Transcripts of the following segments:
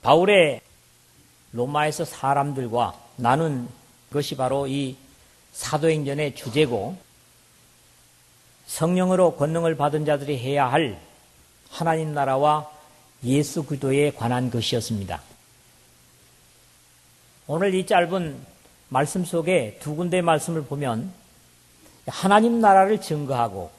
바울의 로마에서 사람들과 나눈 것이 바로 이 사도행전의 주제고, 성령으로 권능을 받은 자들이 해야 할 하나님 나라와 예수 그리스도에 관한 것이었습니다. 오늘 이 짧은 말씀 속에 두 군데의 말씀을 보면 하나님 나라를 증거하고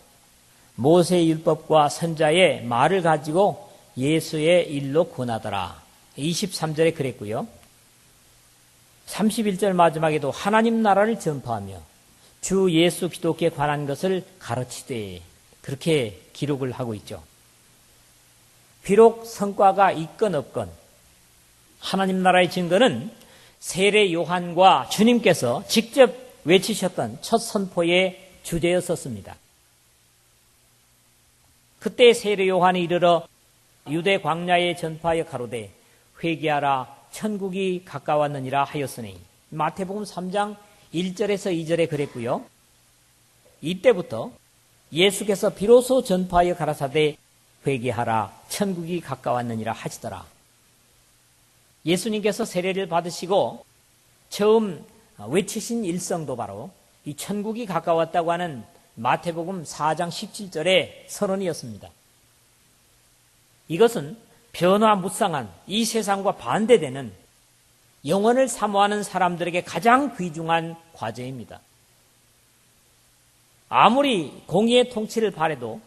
모세의 율법과 선자의 말을 가지고 예수의 일로 권하더라. 23절에 그랬고요. 31절 마지막에도 하나님 나라를 전파하며 주 예수 그리스도께 관한 것을 가르치되, 그렇게 기록을 하고 있죠. 비록 성과가 있건 없건 하나님 나라의 증거는 세례 요한과 주님께서 직접 외치셨던 첫 선포의 주제였었습니다. 그때 세례 요한이 이르러 유대 광야에 전파하여 가로되 회개하라 천국이 가까웠느니라 하였으니, 마태복음 3장 1절에서 2절에 그랬고요. 이때부터 예수께서 비로소 전파하여 가라사대 회개하라 천국이 가까웠느니라 하시더라. 예수님께서 세례를 받으시고 처음 외치신 일성도 바로 이 천국이 가까웠다고 하는 마태복음 4장 17절의 선언이었습니다. 이것은 변화무쌍한 이 세상과 반대되는 영원을 사모하는 사람들에게 가장 귀중한 과제입니다. 아무리 공의의 통치를 바라도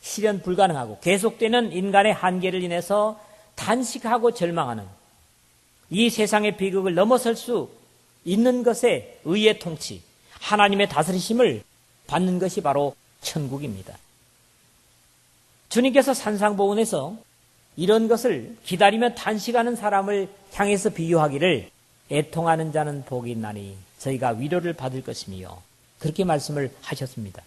실현 불가능하고 계속되는 인간의 한계를 인해서 단식하고 절망하는 이 세상의 비극을 넘어설 수 있는 것에 의의 통치, 하나님의 다스리심을 받는 것이 바로 천국입니다. 주님께서 산상보훈에서 이런 것을 기다리며 단식하는 사람을 향해서 비유하기를 애통하는 자는 복이 있나니 저희가 위로를 받을 것이며, 그렇게 말씀을 하셨습니다.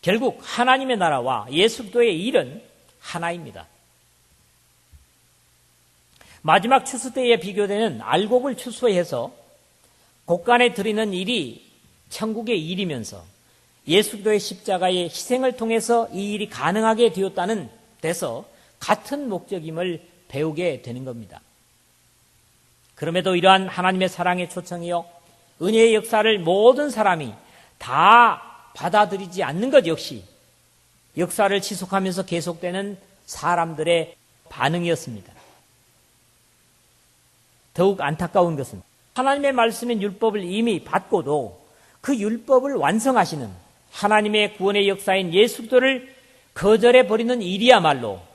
결국 하나님의 나라와 예수 그리스도의 일은 하나입니다. 마지막 추수 때에 비교되는 알곡을 추수해서 곡간에 드리는 일이 천국의 일이면서 예수 그리스도의 십자가의 희생을 통해서 이 일이 가능하게 되었다는 데서 같은 목적임을 배우게 되는 겁니다. 그럼에도 이러한 하나님의 사랑의 초청이요, 은혜의 역사를 모든 사람이 다 받아들이지 않는 것 역시 역사를 지속하면서 계속되는 사람들의 반응이었습니다. 더욱 안타까운 것은 하나님의 말씀인 율법을 이미 받고도 그 율법을 완성하시는 하나님의 구원의 역사인 예수 그리스도를 거절해 버리는 일이야말로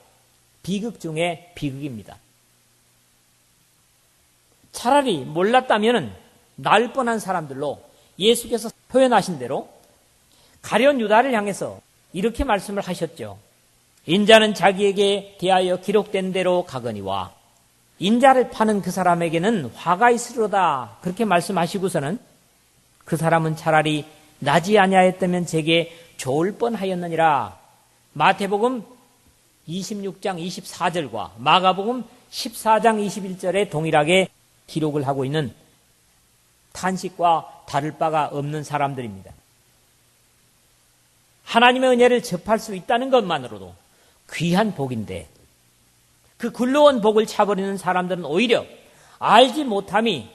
비극 중의 비극입니다. 차라리 몰랐다면 나을 뻔한 사람들로 예수께서 표현하신 대로 가룟 유다를 향해서 이렇게 말씀을 하셨죠. 인자는 자기에게 대하여 기록된 대로 가거니와 인자를 파는 그 사람에게는 화가 있으리로다. 그렇게 말씀하시고서는 그 사람은 차라리 나지 아니하였다면 제게 좋을 뻔하였느니라. 마태복음 26장 24절과 마가복음 14장 21절에 동일하게 기록을 하고 있는 탄식과 다를 바가 없는 사람들입니다. 하나님의 은혜를 접할 수 있다는 것만으로도 귀한 복인데 그 굴러온 복을 차버리는 사람들은 오히려 알지 못함이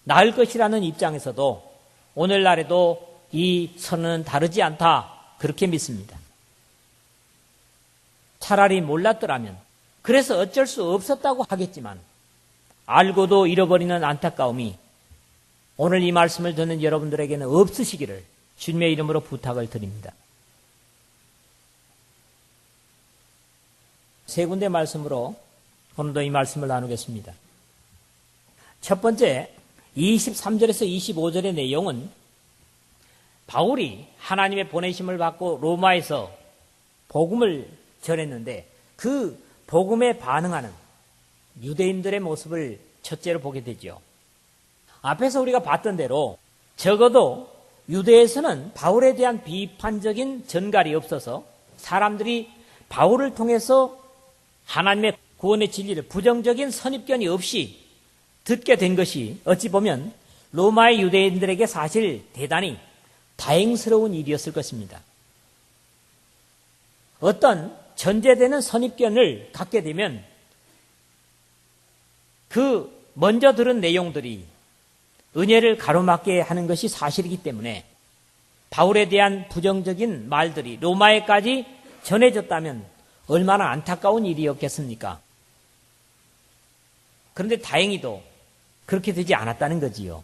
나을 것이라는 입장에서도 오늘날에도 이 선언은 다르지 않다, 그렇게 믿습니다. 차라리 몰랐더라면 그래서 어쩔 수 없었다고 하겠지만 알고도 잃어버리는 안타까움이 오늘 이 말씀을 듣는 여러분들에게는 없으시기를 주님의 이름으로 부탁을 드립니다. 세 군데 말씀으로 오늘도 이 말씀을 나누겠습니다. 첫 번째 23절에서 25절의 내용은 바울이 하나님의 보내심을 받고 로마에서 복음을 전했는데 그 복음에 반응하는 유대인들의 모습을 첫째로 보게 되죠. 앞에서 우리가 봤던 대로 적어도 유대에서는 바울에 대한 비판적인 전갈이 없어서 사람들이 바울을 통해서 하나님의 구원의 진리를 부정적인 선입견이 없이 듣게 된 것이 어찌 보면 로마의 유대인들에게 사실 대단히 다행스러운 일이었을 것입니다. 어떤 전제되는 선입견을 갖게 되면 그 먼저 들은 내용들이 은혜를 가로막게 하는 것이 사실이기 때문에 바울에 대한 부정적인 말들이 로마에까지 전해졌다면 얼마나 안타까운 일이었겠습니까? 그런데 다행히도 그렇게 되지 않았다는 거지요.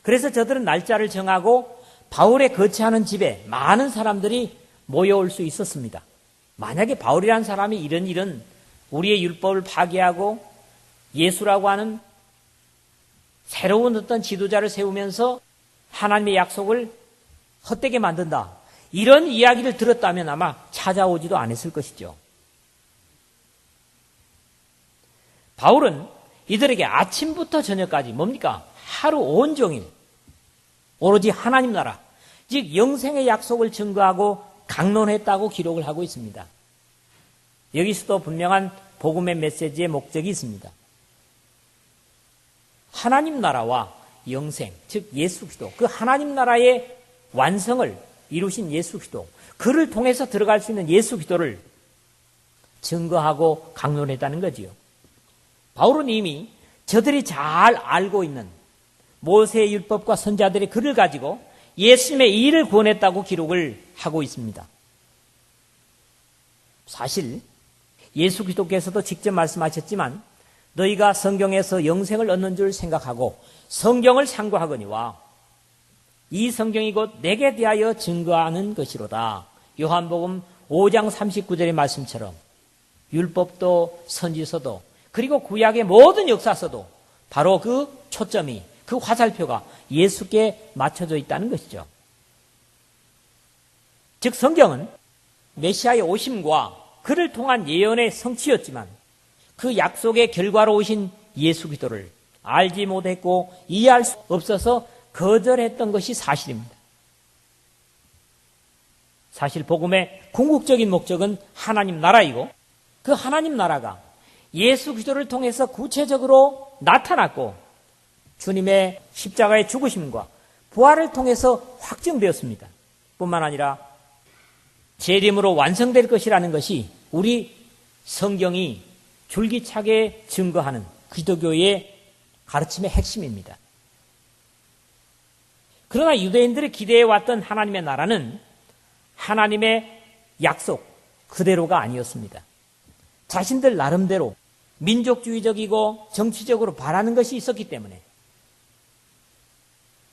그래서 저들은 날짜를 정하고 바울의 거처하는 집에 많은 사람들이 모여올 수 있었습니다. 만약에 바울이라는 사람이 이런 우리의 율법을 파괴하고 예수라고 하는 새로운 어떤 지도자를 세우면서 하나님의 약속을 헛되게 만든다, 이런 이야기를 들었다면 아마 찾아오지도 않았을 것이죠. 바울은 이들에게 아침부터 저녁까지 뭡니까? 하루 온종일 오로지 하나님 나라, 즉 영생의 약속을 증거하고 강론했다고 기록을 하고 있습니다. 여기서도 분명한 복음의 메시지의 목적이 있습니다. 하나님 나라와 영생, 즉 예수 그리스도, 그 하나님 나라의 완성을 이루신 예수 그리스도, 그를 통해서 들어갈 수 있는 예수 그리스도를 증거하고 강론했다는 거지요. 바울은 이미 저들이 잘 알고 있는 모세의 율법과 선자들의 글을 가지고 예수님의 일을 구원했다고 기록을 하고 있습니다. 사실 예수 그리스도께서도 직접 말씀하셨지만 너희가 성경에서 영생을 얻는 줄 생각하고 성경을 상고하거니와 이 성경이 곧 내게 대하여 증거하는 것이로다. 요한복음 5장 39절의 말씀처럼 율법도 선지서도 그리고 구약의 모든 역사서도 바로 그 초점이, 그 화살표가 예수께 맞춰져 있다는 것이죠. 즉 성경은 메시아의 오심과 그를 통한 예언의 성취였지만 그 약속의 결과로 오신 예수 그리스도를 알지 못했고 이해할 수 없어서 거절했던 것이 사실입니다. 사실 복음의 궁극적인 목적은 하나님 나라이고 그 하나님 나라가 예수 그리스도를 통해서 구체적으로 나타났고 주님의 십자가의 죽으심과 부활을 통해서 확정되었습니다. 뿐만 아니라 재림으로 완성될 것이라는 것이 우리 성경이 줄기차게 증거하는 기독교의 가르침의 핵심입니다. 그러나 유대인들이 기대해왔던 하나님의 나라는 하나님의 약속 그대로가 아니었습니다. 자신들 나름대로 민족주의적이고 정치적으로 바라는 것이 있었기 때문에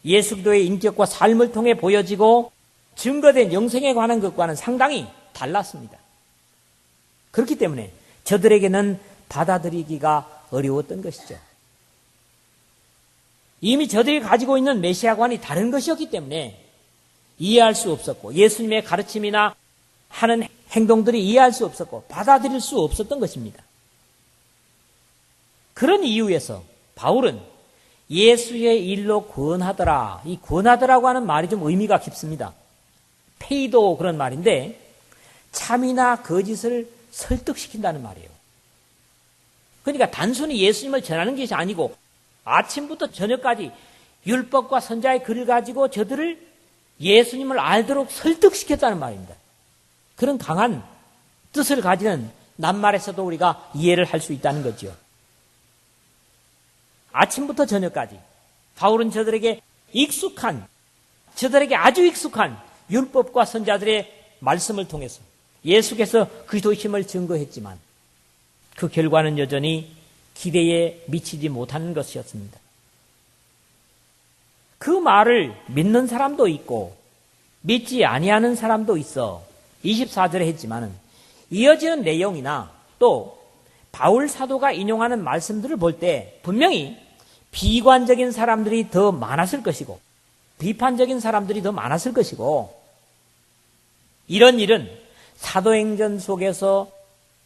예수 그리스도의 인격과 삶을 통해 보여지고 증거된 영생에 관한 것과는 상당히 달랐습니다. 그렇기 때문에 저들에게는 받아들이기가 어려웠던 것이죠. 이미 저들이 가지고 있는 메시아관이 다른 것이었기 때문에 이해할 수 없었고 예수님의 가르침이나 하는 행동들이 이해할 수 없었고 받아들일 수 없었던 것입니다. 그런 이유에서 바울은 예수의 일로 구원하더라. 이 구원하더라고 하는 말이 좀 의미가 깊습니다. 페이도 그런 말인데 참이나 거짓을 설득시킨다는 말이에요. 그러니까 단순히 예수님을 전하는 것이 아니고 아침부터 저녁까지 율법과 선자의 글을 가지고 저들을 예수님을 알도록 설득시켰다는 말입니다. 그런 강한 뜻을 가지는 낱말에서도 우리가 이해를 할 수 있다는 거죠. 아침부터 저녁까지 바울은 저들에게 아주 익숙한 율법과 선자들의 말씀을 통해서 예수께서 그리스도이심을 증거했지만 그 결과는 여전히 기대에 미치지 못하는 것이었습니다. 그 말을 믿는 사람도 있고 믿지 아니하는 사람도 있어 24절에 했지만은 이어지는 내용이나 또 바울 사도가 인용하는 말씀들을 볼 때 분명히 비관적인 사람들이 더 많았을 것이고 비판적인 사람들이 더 많았을 것이고 이런 일은 사도행전 속에서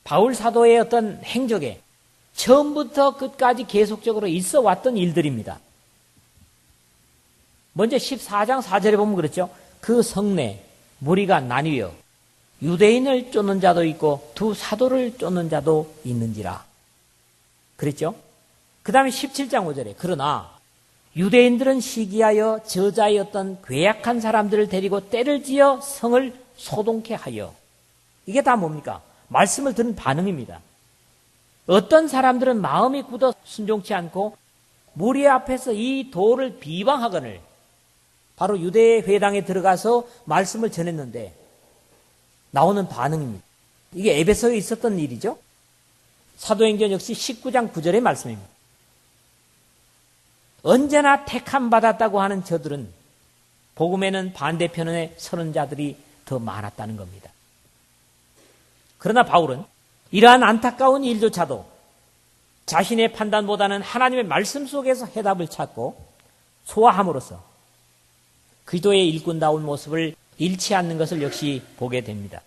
바울 사도의 어떤 행적에 처음부터 끝까지 계속적으로 있어 왔던 일들입니다. 먼저 14장 4절에 보면 그렇죠. 그 성내 무리가 나뉘어 유대인을 쫓는 자도 있고 두 사도를 쫓는 자도 있는지라. 그랬죠? 그 다음에 17장 5절에 그러나 유대인들은 시기하여 저자의 어떤 괴약한 사람들을 데리고 때를 지어 성을 소동케 하여. 이게 다 뭡니까? 말씀을 듣는 반응입니다. 어떤 사람들은 마음이 굳어 순종치 않고 무리 앞에서 이 도를 비방하거늘 바로 유대 회당에 들어가서 말씀을 전했는데 나오는 반응입니다. 이게 에베소에 있었던 일이죠. 사도행전 역시 19장 9절의 말씀입니다. 언제나 택함 받았다고 하는 저들은 복음에는 반대편에 서는 자들이 더 많았다는 겁니다. 그러나 바울은 이러한 안타까운 일조차도 자신의 판단보다는 하나님의 말씀 속에서 해답을 찾고 소화함으로써 기도의 일꾼다운 모습을 잃지 않는 것을 역시 보게 됩니다.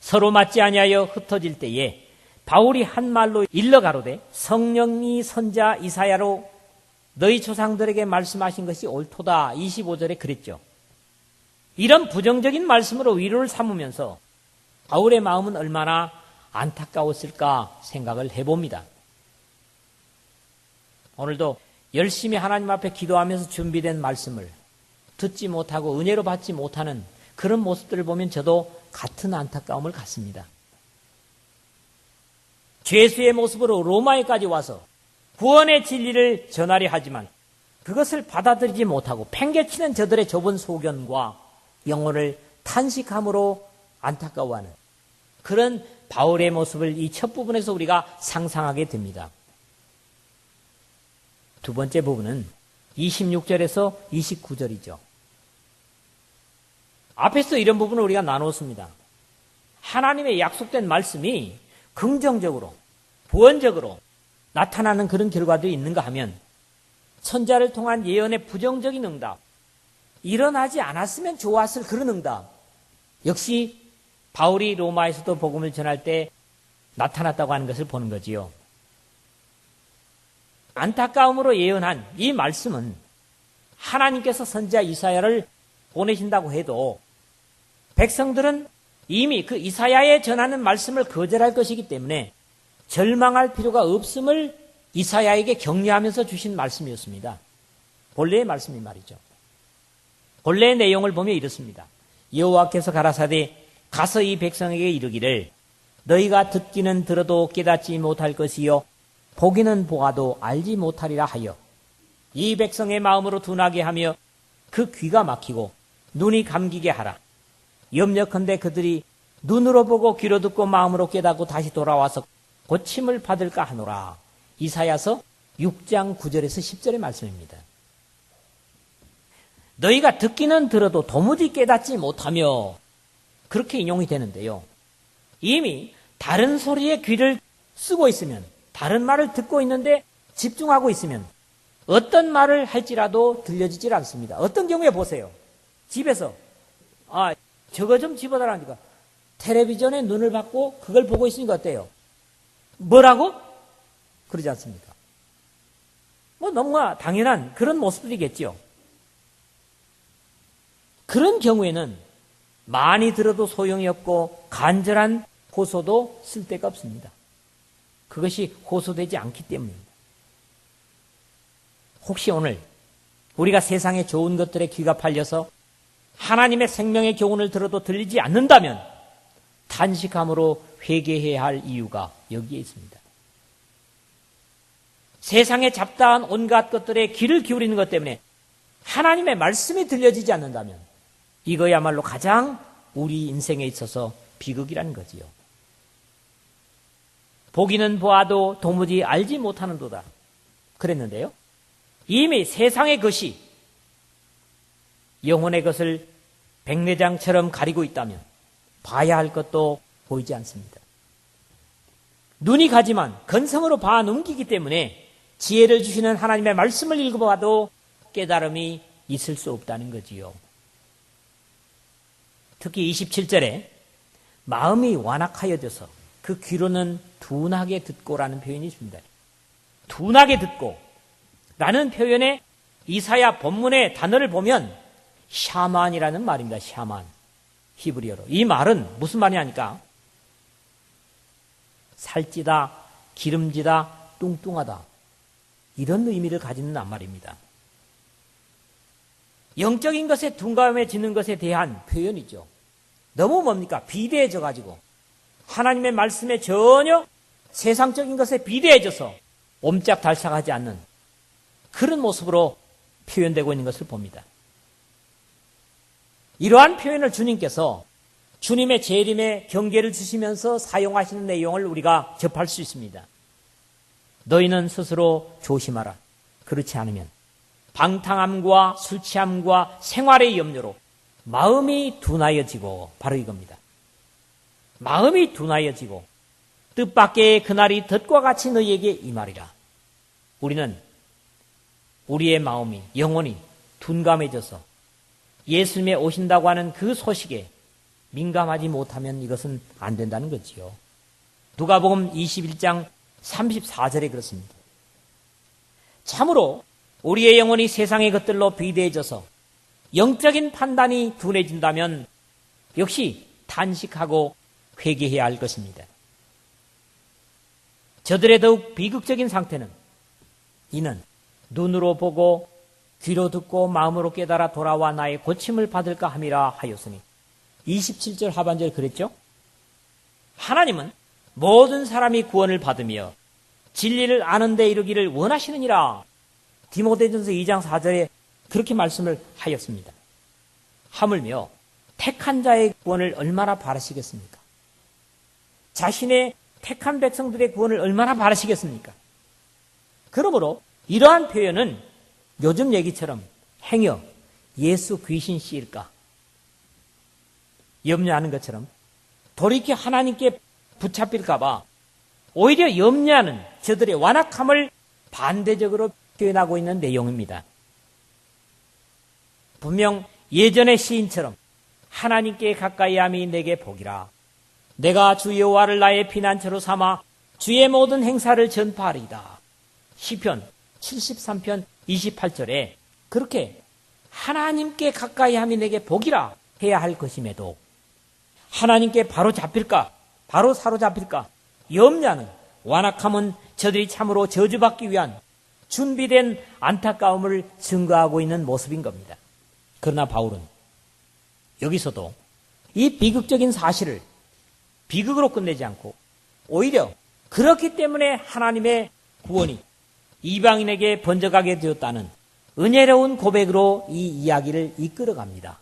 서로 맞지 아니하여 흩어질 때에 바울이 한 말로 일러 가로되 성령이 선자 이사야로 너희 조상들에게 말씀하신 것이 옳도다. 25절에 그랬죠. 이런 부정적인 말씀으로 위로를 삼으면서 바울의 마음은 얼마나 안타까웠을까 생각을 해봅니다. 오늘도 열심히 하나님 앞에 기도하면서 준비된 말씀을 듣지 못하고 은혜로 받지 못하는 그런 모습들을 보면 저도 같은 안타까움을 갖습니다. 죄수의 모습으로 로마에까지 와서 구원의 진리를 전하려 하지만 그것을 받아들이지 못하고 팽개치는 저들의 좁은 소견과 영혼을 탄식함으로 안타까워하는 그런 바울의 모습을 이 첫 부분에서 우리가 상상하게 됩니다. 두 번째 부분은 26절에서 29절이죠. 앞에서 이런 부분을 우리가 나눴습니다. 하나님의 약속된 말씀이 긍정적으로, 부언적으로 나타나는 그런 결과들이 있는가 하면 선자를 통한 예언의 부정적인 응답, 일어나지 않았으면 좋았을 그런 응답, 역시 바울이 로마에서도 복음을 전할 때 나타났다고 하는 것을 보는 거지요. 안타까움으로 예언한 이 말씀은 하나님께서 선지자 이사야를 보내신다고 해도 백성들은 이미 그 이사야에 전하는 말씀을 거절할 것이기 때문에 절망할 필요가 없음을 이사야에게 격려하면서 주신 말씀이었습니다. 본래의 말씀이 말이죠. 본래의 내용을 보면 이렇습니다. 여호와께서 가라사대 가서 이 백성에게 이르기를 너희가 듣기는 들어도 깨닫지 못할 것이요 보기는 보아도 알지 못하리라 하여 이 백성의 마음으로 둔하게 하며 그 귀가 막히고 눈이 감기게 하라. 염려컨대 그들이 눈으로 보고 귀로 듣고 마음으로 깨닫고 다시 돌아와서 고침을 받을까 하노라. 이사야서 6장 9절에서 10절의 말씀입니다. 너희가 듣기는 들어도 도무지 깨닫지 못하며 그렇게 인용이 되는데요. 이미 다른 소리에 귀를 쓰고 있으면 다른 말을 듣고 있는데 집중하고 있으면 어떤 말을 할지라도 들려지질 않습니다. 어떤 경우에 보세요. 집에서 저거 좀 집어달라니까 텔레비전에 눈을 받고 그걸 보고 있으니까 어때요? 뭐라고? 그러지 않습니까? 너무나 당연한 그런 모습들이겠죠. 그런 경우에는 많이 들어도 소용이 없고 간절한 호소도 쓸데가 없습니다. 그것이 호소되지 않기 때문입니다. 혹시 오늘 우리가 세상의 좋은 것들에 귀가 팔려서 하나님의 생명의 교훈을 들어도 들리지 않는다면 탄식함으로 회개해야 할 이유가 여기에 있습니다. 세상의 잡다한 온갖 것들에 귀를 기울이는 것 때문에 하나님의 말씀이 들려지지 않는다면 이거야말로 가장 우리 인생에 있어서 비극이라는 거지요. 보기는 보아도 도무지 알지 못하는도다. 그랬는데요. 이미 세상의 것이 영혼의 것을 백내장처럼 가리고 있다면 봐야 할 것도 보이지 않습니다. 눈이 가지만 건성으로 봐 넘기기 때문에 지혜를 주시는 하나님의 말씀을 읽어봐도 깨달음이 있을 수 없다는 거지요. 특히 27절에 마음이 완악하여져서 그 귀로는 둔하게 듣고라는 표현이 있습니다. 둔하게 듣고 라는 표현에 이사야 본문의 단어를 보면 샤만이라는 말입니다. 샤만. 히브리어로. 이 말은 무슨 말이냐니까 살찌다, 기름지다, 뚱뚱하다 이런 의미를 가지는 말입니다. 영적인 것에 둔감해지는 것에 대한 표현이죠. 너무 뭡니까? 비대해져 가지고 하나님의 말씀에 전혀 세상적인 것에 비대해져서 옴짝달싹하지 않는 그런 모습으로 표현되고 있는 것을 봅니다. 이러한 표현을 주님께서 주님의 재림의 경계를 주시면서 사용하시는 내용을 우리가 접할 수 있습니다. 너희는 스스로 조심하라. 그렇지 않으면 방탕함과 술 취함과 생활의 염려로 마음이 둔하여지고, 바로 이겁니다. 마음이 둔하여지고 뜻밖의 그날이 덫과 같이 너희에게 임하리라. 우리는 우리의 마음이, 영혼이 둔감해져서 예수님이 오신다고 하는 그 소식에 민감하지 못하면 이것은 안 된다는 거지요. 누가복음 21장 34절에 그렇습니다. 참으로 우리의 영혼이 세상의 것들로 비대해져서 영적인 판단이 둔해진다면 역시 탄식하고 회개해야 할 것입니다. 저들의 더욱 비극적인 상태는 이는 눈으로 보고 귀로 듣고 마음으로 깨달아 돌아와 나의 고침을 받을까 함이라 하였으니 27절 하반절 그랬죠? 하나님은 모든 사람이 구원을 받으며 진리를 아는 데 이르기를 원하시느니라. 디모데전서 2장 4절에 그렇게 말씀을 하였습니다. 하물며 택한 자의 구원을 얼마나 바라시겠습니까? 자신의 택한 백성들의 구원을 얼마나 바라시겠습니까? 그러므로 이러한 표현은 요즘 얘기처럼 행여 예수 귀신 씨일까 염려하는 것처럼 돌이켜 하나님께 붙잡힐까 봐 오히려 염려하는 저들의 완악함을 반대적으로 표현하고 있는 내용입니다. 분명 예전의 시인처럼 하나님께 가까이함이 내게 복이라. 내가 주 여호와를 나의 피난처로 삼아 주의 모든 행사를 전파하리이다. 시편 73편 28절에 그렇게 하나님께 가까이함이 내게 복이라 해야 할 것임에도 하나님께 바로 잡힐까, 바로 사로잡힐까 염려하는 완악함은 저들이 참으로 저주받기 위한 준비된 안타까움을 증거하고 있는 모습인 겁니다. 그러나 바울은 여기서도 이 비극적인 사실을 비극으로 끝내지 않고 오히려 그렇기 때문에 하나님의 구원이 이방인에게 번져가게 되었다는 은혜로운 고백으로 이 이야기를 이끌어갑니다.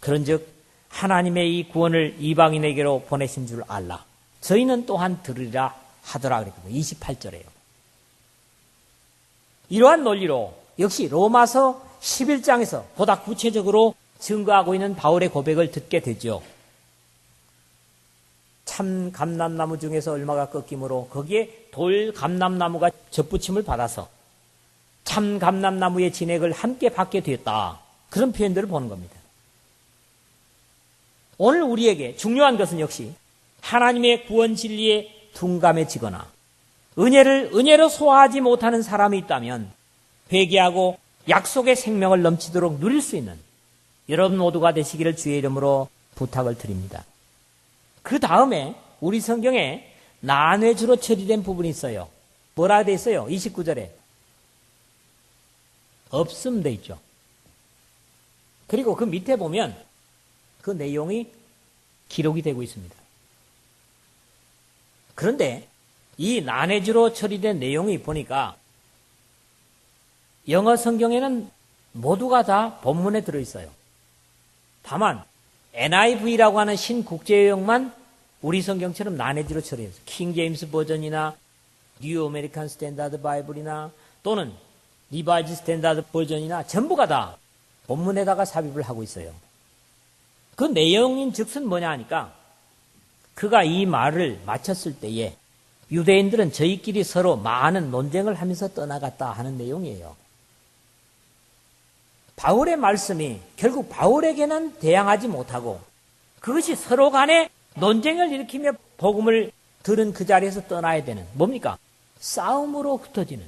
그런즉 하나님의 이 구원을 이방인에게로 보내신 줄 알라. 저희는 또한 들으리라 하더라 그랬거든요. 28절에요. 이러한 논리로 역시 로마서 11장에서 보다 구체적으로 증거하고 있는 바울의 고백을 듣게 되죠. 참 감람나무 중에서 얼마가 꺾이므로 거기에 돌 감람나무가 접붙임을 받아서 참 감람나무의 진액을 함께 받게 되었다. 그런 표현들을 보는 겁니다. 오늘 우리에게 중요한 것은 역시 하나님의 구원 진리에 둔감해지거나 은혜를 은혜로 소화하지 못하는 사람이 있다면 회개하고 약속의 생명을 넘치도록 누릴 수 있는 여러분 모두가 되시기를 주의 이름으로 부탁을 드립니다. 그 다음에 우리 성경에 난회주로 처리된 부분이 있어요. 뭐라 돼 있어요? 29절에 없음 돼 있죠. 그리고 그 밑에 보면 그 내용이 기록이 되고 있습니다. 그런데 이 난해주로 처리된 내용이 보니까 영어 성경에는 모두가 다 본문에 들어있어요. 다만 NIV라고 하는 신국제역만 우리 성경처럼 난해주로 처리했어요. 킹 제임스 버전이나 뉴 아메리칸 스탠다드 바이블이나 또는 리바이즈 스탠다드 버전이나 전부가 다 본문에다가 삽입을 하고 있어요. 그 내용인 즉슨 뭐냐 하니까 그가 이 말을 마쳤을 때에 유대인들은 저희끼리 서로 많은 논쟁을 하면서 떠나갔다 하는 내용이에요. 바울의 말씀이 결국 바울에게는 대항하지 못하고 그것이 서로 간에 논쟁을 일으키며 복음을 들은 그 자리에서 떠나야 되는 뭡니까? 싸움으로 흩어지는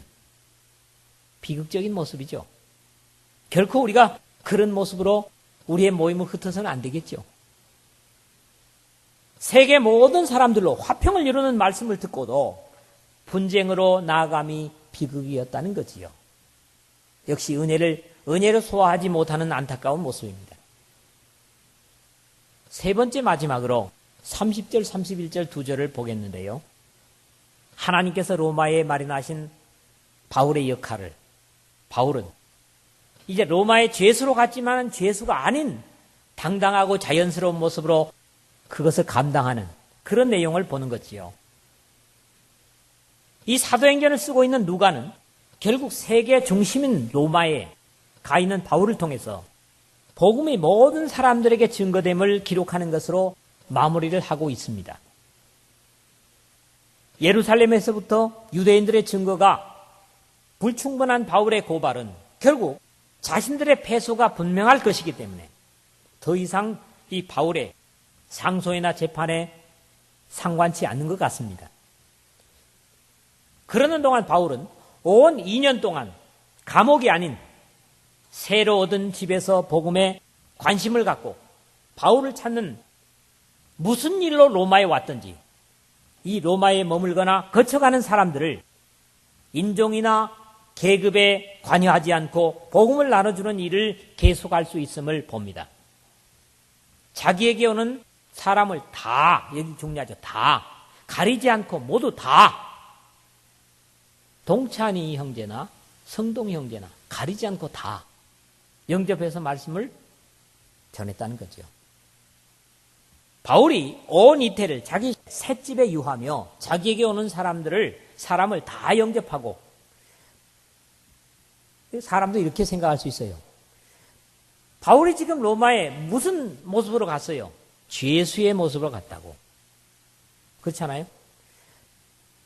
비극적인 모습이죠. 결코 우리가 그런 모습으로 우리의 모임을 흩어서는 안 되겠죠. 세계 모든 사람들로 화평을 이루는 말씀을 듣고도 분쟁으로 나아감이 비극이었다는 거지요. 역시 은혜를 소화하지 못하는 안타까운 모습입니다. 세 번째 마지막으로 30절, 31절 두 절을 보겠는데요. 하나님께서 로마에 마련하신 바울의 역할을 바울은 이제 로마의 죄수로 갔지만 죄수가 아닌 당당하고 자연스러운 모습으로 그것을 감당하는 그런 내용을 보는 거지요. 이 사도행전을 쓰고 있는 누가는 결국 세계 중심인 로마에 가 있는 바울을 통해서 복음이 모든 사람들에게 증거됨을 기록하는 것으로 마무리를 하고 있습니다. 예루살렘에서부터 유대인들의 증거가 불충분한 바울의 고발은 결국 자신들의 패소가 분명할 것이기 때문에 더 이상 이 바울의 상소이나 재판에 상관치 않는 것 같습니다. 그러는 동안 바울은 온 2년 동안 감옥이 아닌 새로 얻은 집에서 복음에 관심을 갖고 바울을 찾는 무슨 일로 로마에 왔든지 이 로마에 머물거나 거쳐가는 사람들을 인종이나 계급에 관여하지 않고 복음을 나눠주는 일을 계속할 수 있음을 봅니다. 자기에게 오는 사람을 다, 여기 중요하죠. 다 가리지 않고 모두 다 동찬이 형제나 성동 형제나 가리지 않고 다 영접해서 말씀을 전했다는 거죠. 바울이 온 이태를 자기 셋집에 유하며 자기에게 오는 사람을 다 영접하고 사람도 이렇게 생각할 수 있어요. 바울이 지금 로마에 무슨 모습으로 갔어요? 죄수의 모습으로 갔다고. 그렇잖아요?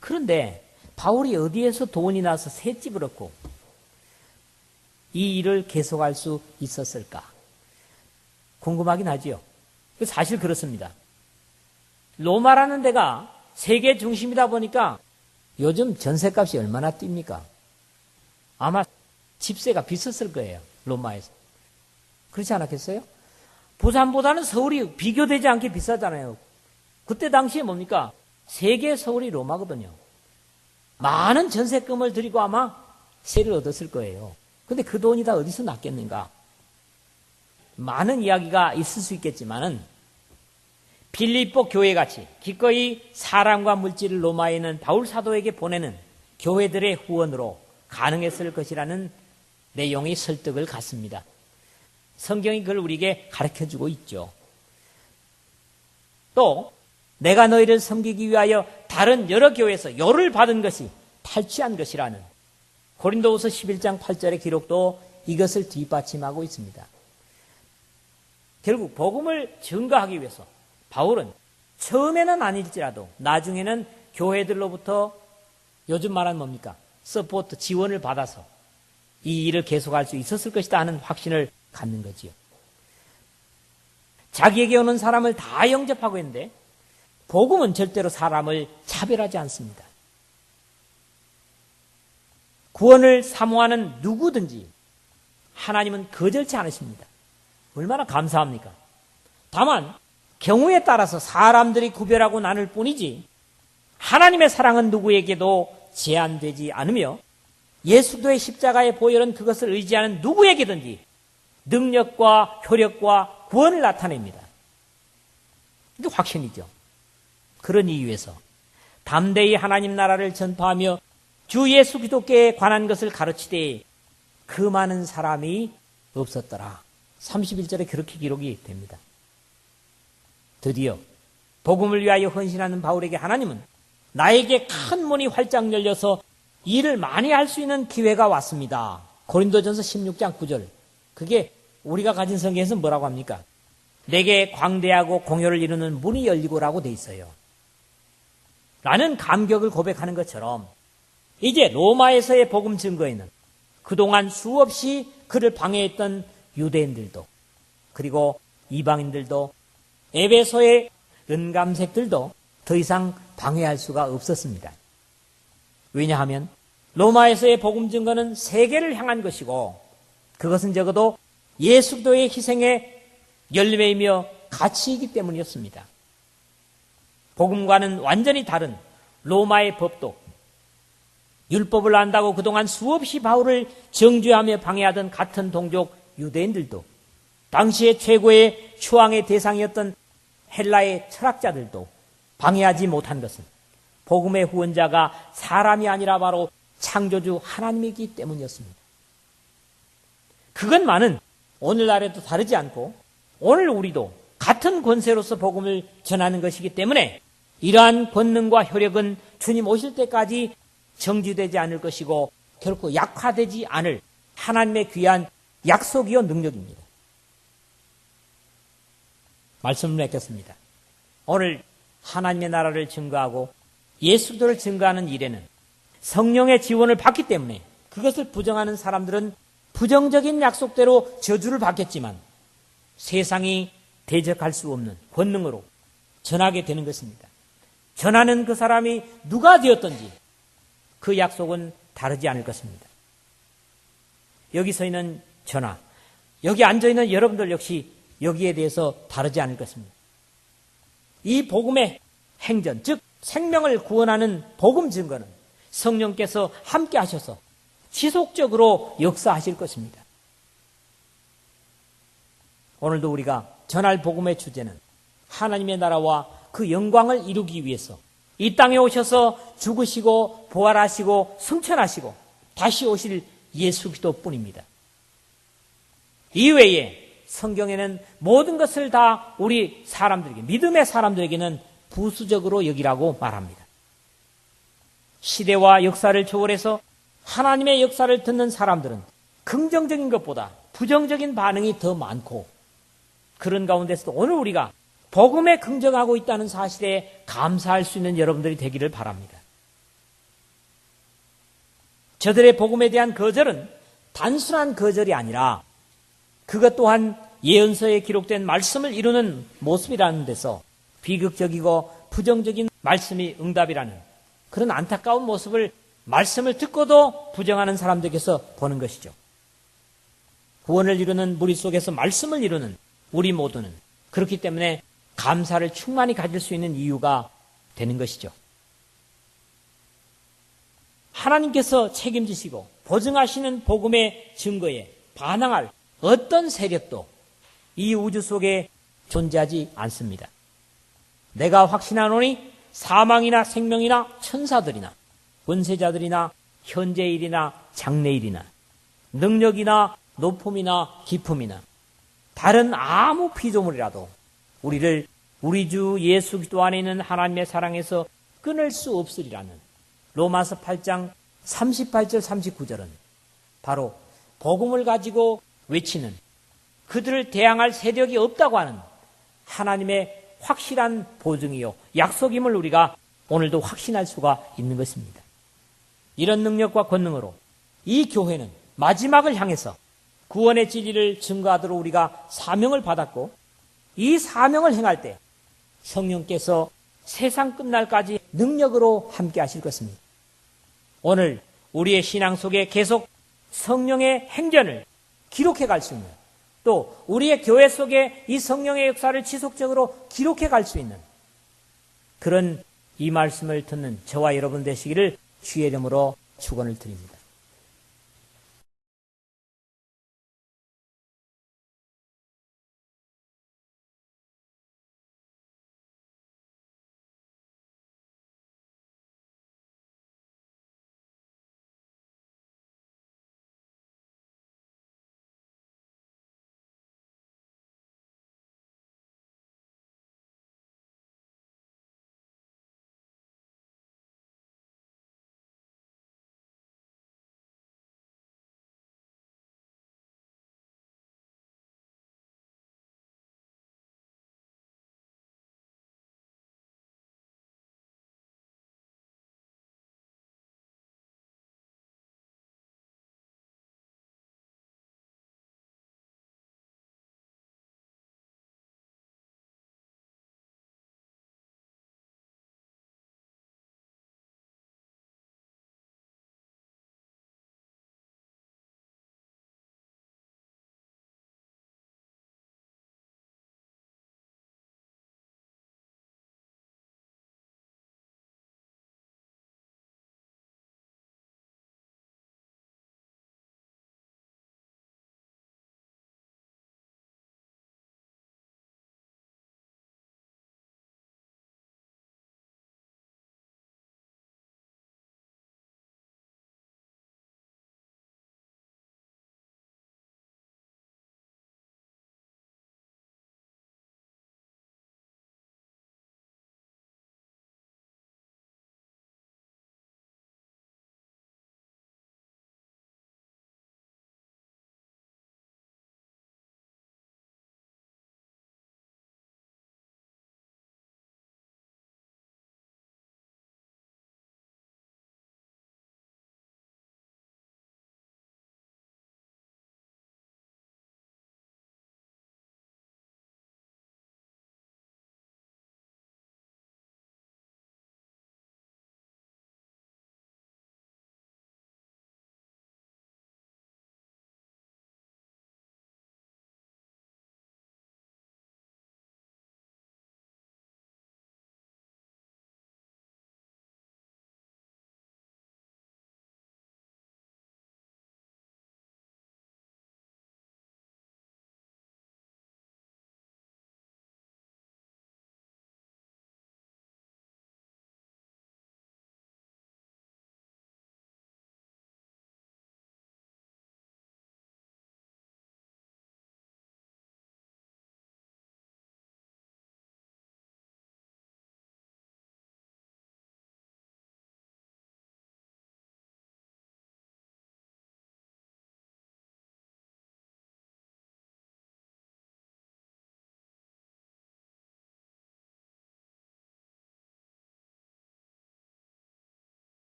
그런데 바울이 어디에서 돈이 나서 셋집을 얻고 이 일을 계속할 수 있었을까? 궁금하긴 하지요. 사실 그렇습니다. 로마라는 데가 세계 중심이다 보니까 요즘 전셋값이 얼마나 뜁니까? 아마 집세가 비쌌을 거예요. 로마에서. 그렇지 않았겠어요? 부산보다는 서울이 비교되지 않게 비싸잖아요. 그때 당시에 뭡니까? 세계 서울이 로마거든요. 많은 전세금을 들이고 아마 세를 얻었을 거예요. 근데 그 돈이 다 어디서 났겠는가? 많은 이야기가 있을 수 있겠지만은 빌립보 교회같이 기꺼이 사람과 물질을 로마에 있는 바울 사도에게 보내는 교회들의 후원으로 가능했을 것이라는 내용이 설득을 갖습니다. 성경이 그걸 우리에게 가르쳐주고 있죠. 또 내가 너희를 섬기기 위하여 다른 여러 교회에서 요를 받은 것이 탈취한 것이라는 고린도후서 11장 8절의 기록도 이것을 뒷받침하고 있습니다. 결국 복음을 증거하기 위해서 바울은 처음에는 아닐지라도 나중에는 교회들로부터 요즘 말하는 뭡니까? 서포트, 지원을 받아서 이 일을 계속할 수 있었을 것이다 하는 확신을 갖는 거지요. 자기에게 오는 사람을 다 영접하고 있는데 복음은 절대로 사람을 차별하지 않습니다. 구원을 사모하는 누구든지 하나님은 거절치 않으십니다. 얼마나 감사합니까? 다만 경우에 따라서 사람들이 구별하고 나눌 뿐이지 하나님의 사랑은 누구에게도 제한되지 않으며 예수도의 십자가의 보혈은 그것을 의지하는 누구에게든지 능력과 효력과 구원을 나타냅니다. 이게 확신이죠. 그런 이유에서 담대히 하나님 나라를 전파하며 주 예수 기독교에 관한 것을 가르치되 그 많은 사람이 없었더라. 31절에 그렇게 기록이 됩니다. 드디어 복음을 위하여 헌신하는 바울에게 하나님은 나에게 큰 문이 활짝 열려서 일을 많이 할 수 있는 기회가 왔습니다. 고린도전서 16장 9절. 그게 우리가 가진 성경에서 뭐라고 합니까? 내게 광대하고 공효를 이루는 문이 열리고라고 돼 있어요. 라는 감격을 고백하는 것처럼 이제 로마에서의 복음 증거에는 그동안 수없이 그를 방해했던 유대인들도 그리고 이방인들도 에베소의 은감색들도 더 이상 방해할 수가 없었습니다. 왜냐하면 로마에서의 복음 증거는 세계를 향한 것이고 그것은 적어도 예수 그리스도의 희생의 열매이며 가치이기 때문이었습니다. 복음과는 완전히 다른 로마의 법도 율법을 안다고 그동안 수없이 바울을 정죄하며 방해하던 같은 동족 유대인들도 당시의 최고의 추앙의 대상이었던 헬라의 철학자들도 방해하지 못한 것은 복음의 후원자가 사람이 아니라 바로 창조주 하나님이기 때문이었습니다. 그것만은 오늘날에도 다르지 않고 오늘 우리도 같은 권세로서 복음을 전하는 것이기 때문에 이러한 권능과 효력은 주님 오실 때까지 정지되지 않을 것이고 결코 약화되지 않을 하나님의 귀한 약속이요 능력입니다. 말씀을 맺겠습니다. 오늘 하나님의 나라를 증거하고 예수 그리스도를 증거하는 일에는 성령의 지원을 받기 때문에 그것을 부정하는 사람들은 부정적인 약속대로 저주를 받겠지만 세상이 대적할 수 없는 권능으로 전하게 되는 것입니다. 전하는 그 사람이 누가 되었든지 그 약속은 다르지 않을 것입니다. 여기 서 있는 저나 여기 앉아 있는 여러분들 역시 여기에 대해서 다르지 않을 것입니다. 이 복음의 행전, 즉 생명을 구원하는 복음 증거는 성령께서 함께 하셔서 지속적으로 역사하실 것입니다. 오늘도 우리가 전할 복음의 주제는 하나님의 나라와 그 영광을 이루기 위해서 이 땅에 오셔서 죽으시고 부활하시고 승천하시고 다시 오실 예수 그리스도뿐입니다. 이외에 성경에는 모든 것을 다 우리 사람들에게, 믿음의 사람들에게는 부수적으로 여기라고 말합니다. 시대와 역사를 초월해서 하나님의 역사를 듣는 사람들은 긍정적인 것보다 부정적인 반응이 더 많고 그런 가운데서도 오늘 우리가 복음에 긍정하고 있다는 사실에 감사할 수 있는 여러분들이 되기를 바랍니다. 저들의 복음에 대한 거절은 단순한 거절이 아니라 그것 또한 예언서에 기록된 말씀을 이루는 모습이라는 데서 비극적이고 부정적인 말씀이 응답이라는 그런 안타까운 모습을 말씀을 듣고도 부정하는 사람들에게서 보는 것이죠. 구원을 이루는 무리 속에서 말씀을 이루는 우리 모두는 그렇기 때문에 감사를 충만히 가질 수 있는 이유가 되는 것이죠. 하나님께서 책임지시고 보증하시는 복음의 증거에 반항할 어떤 세력도 이 우주 속에 존재하지 않습니다. 내가 확신하노니 사망이나 생명이나 천사들이나 권세자들이나 현재일이나 장래일이나 능력이나 높음이나 깊음이나 다른 아무 피조물이라도 우리를 우리 주 예수 그리스도 안에 있는 하나님의 사랑에서 끊을 수 없으리라는 로마서 8장 38절 39절은 바로 복음을 가지고 외치는 그들을 대항할 세력이 없다고 하는 하나님의 확실한 보증이요 약속임을 우리가 오늘도 확신할 수가 있는 것입니다. 이런 능력과 권능으로 이 교회는 마지막을 향해서 구원의 진리를 증거하도록 우리가 사명을 받았고 이 사명을 행할 때 성령께서 세상 끝날까지 능력으로 함께 하실 것입니다. 오늘 우리의 신앙 속에 계속 성령의 행전을 기록해 갈 수 있는 또 우리의 교회 속에 이 성령의 역사를 지속적으로 기록해 갈 수 있는 그런 이 말씀을 듣는 저와 여러분 되시기를 주의 이름으로 축원을 드립니다.